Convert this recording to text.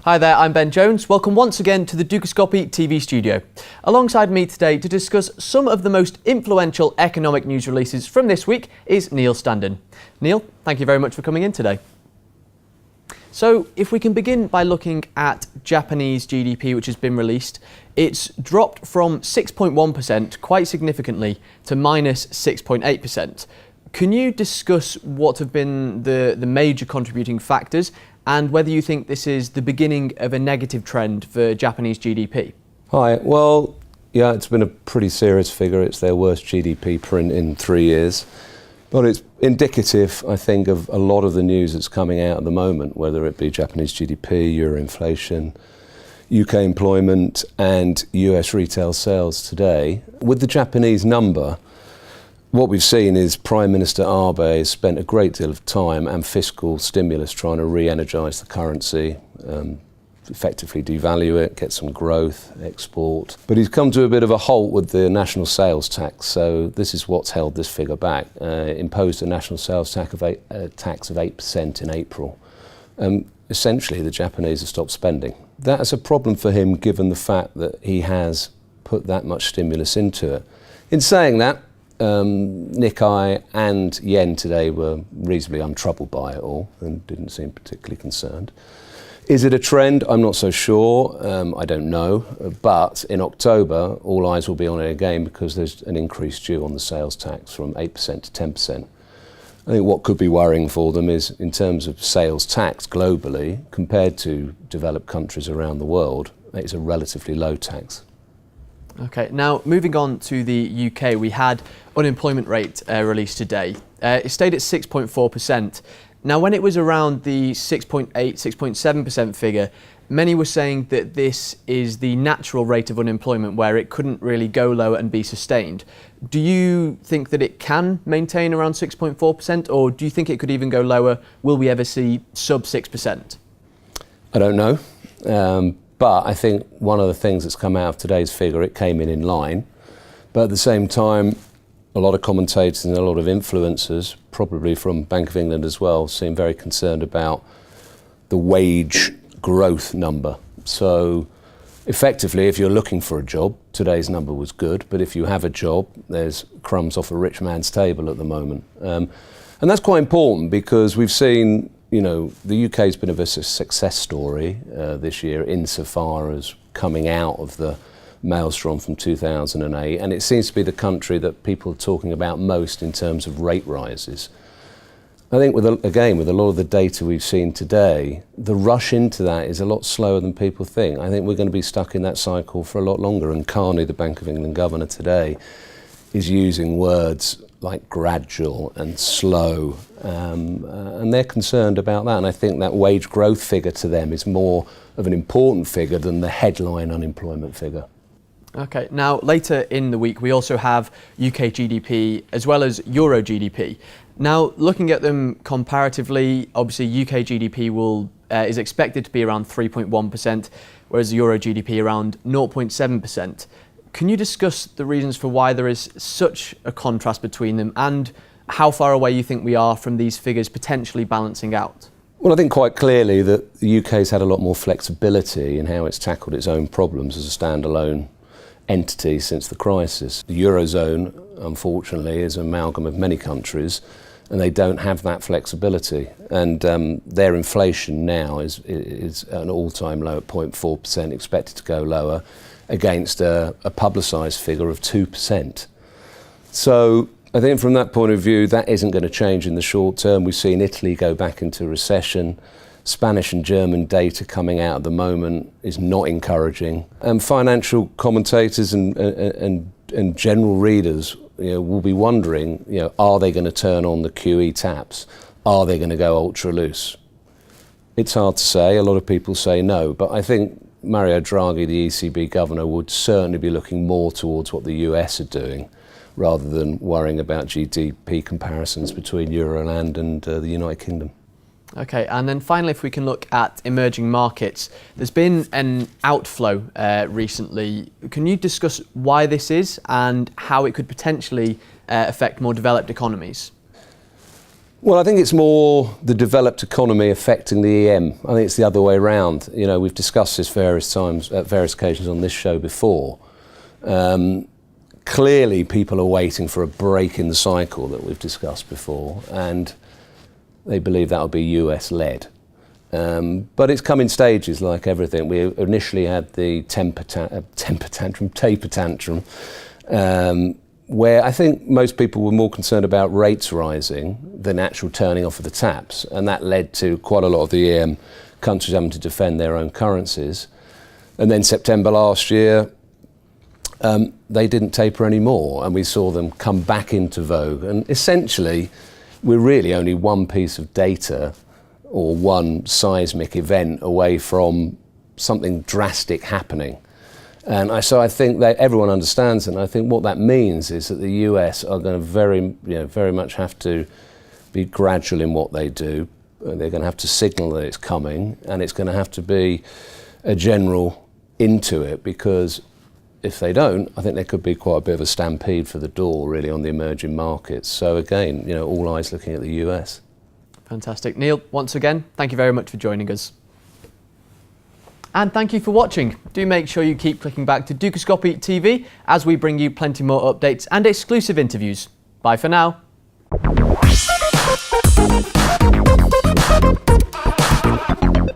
Hi there, I'm Ben Jones. Welcome once again to the Dukascopy TV studio. Alongside me today to discuss some of the most influential economic news releases from this week is Neil Standen. Neil, thank you very much for coming in today. So if we can begin by looking at Japanese GDP, which has been released, it's dropped from 6.1% quite significantly to minus 6.8%. Can you discuss what have been the major contributing factors and whether you think this is the beginning of a negative trend for Japanese GDP? Hi, well, yeah, it's been a pretty serious figure. It's their worst GDP print in 3 years. But it's indicative, I think, of a lot of the news that's coming out at the moment, whether it be Japanese GDP, euro inflation, UK employment and US retail sales today. With the Japanese number, what we've seen is Prime Minister Abe has spent a great deal of time and fiscal stimulus trying to re-energise the currency, effectively devalue it, get some growth, export. But he's come to a bit of a halt with the national sales tax, so this is what's held this figure back. Imposed a national sales tax of 8% in April. Essentially, the Japanese have stopped spending. That's a problem for him given the fact that he has put that much stimulus into it. In saying that, Nikkei and yen today were reasonably untroubled by it all and didn't seem particularly concerned. Is it a trend? I'm not so sure. I don't know. But in October, all eyes will be on it again because there's an increase due on the sales tax from 8% to 10%. I think what could be worrying for them is in terms of sales tax globally, compared to developed countries around the world, it's a relatively low tax. Okay, now moving on to the UK, we had unemployment rate released today. It stayed at 6.4%. Now, when it was around the 6.8, 6.7% figure, many were saying that this is the natural rate of unemployment where it couldn't really go lower and be sustained. Do you think that it can maintain around 6.4% or do you think it could even go lower? Will we ever see sub 6%? I don't know. But I think one of the things that's come out of today's figure, it came in line. But at the same time, a lot of commentators and a lot of influencers, probably from Bank of England as well, seem very concerned about the wage growth number. So effectively, if you're looking for a job, today's number was good. But if you have a job, there's crumbs off a rich man's table at the moment. And that's quite important because we've seen, you know, the UK's been a success story this year insofar as coming out of the maelstrom from 2008, and it seems to be the country that people are talking about most in terms of rate rises. I think with a lot of the data we've seen today, the rush into that is a lot slower than people think. I think we're going to be stuck in that cycle for a lot longer, and Carney, the Bank of England governor today, is using words like gradual and slow, and they're concerned about that. And I think that wage growth figure to them is more of an important figure than the headline unemployment figure. Okay, now later in the week we also have UK GDP as well as Euro GDP. Now looking at them comparatively, obviously UK GDP is expected to be around 3.1%, whereas Euro GDP around 0.7%. Can you discuss the reasons for why there is such a contrast between them and how far away you think we are from these figures potentially balancing out? Well, I think quite clearly that the UK's had a lot more flexibility in how it's tackled its own problems as a standalone entity since the crisis. The Eurozone, unfortunately, is an amalgam of many countries and they don't have that flexibility. And their inflation now is an all-time low at 0.4%, expected to go lower, against a publicised figure of 2%. So I think from that point of view, that isn't going to change in the short term. We've seen Italy go back into recession. Spanish and German data coming out at the moment is not encouraging. And financial commentators and general readers, will be wondering, are they going to turn on the QE taps? Are they going to go ultra loose? It's hard to say. A lot of people say no, but I think Mario Draghi, the ECB governor, would certainly be looking more towards what the US are doing rather than worrying about GDP comparisons between Euroland and the United Kingdom. Okay, and then finally, if we can look at emerging markets, there's been an outflow recently. Can you discuss why this is and how it could potentially affect more developed economies? Well, I think it's more the developed economy affecting the EM. I think it's the other way around. You know, we've discussed this various times, at various occasions on this show before. Clearly, people are waiting for a break in the cycle that we've discussed before, and they believe that will be US-led. But it's come in stages, like everything. We initially had the taper tantrum, where I think most people were more concerned about rates rising than actual turning off of the taps, and that led to quite a lot of the EM countries having to defend their own currencies. And then September last year, they didn't taper anymore, and we saw them come back into vogue. And essentially, we're really only one piece of data or one seismic event away from something drastic happening. And so I think that everyone understands it, and I think what that means is that the US are going to very much have to be gradual in what they do. They're going to have to signal that it's coming, and it's going to have to be a general into it, because if they don't, I think there could be quite a bit of a stampede for the door, really, on the emerging markets. So again, you know, all eyes looking at the US. Fantastic. Neil, once again, thank you very much for joining us. And thank you for watching. Do make sure you keep clicking back to Dukascopy TV as we bring you plenty more updates and exclusive interviews. Bye for now.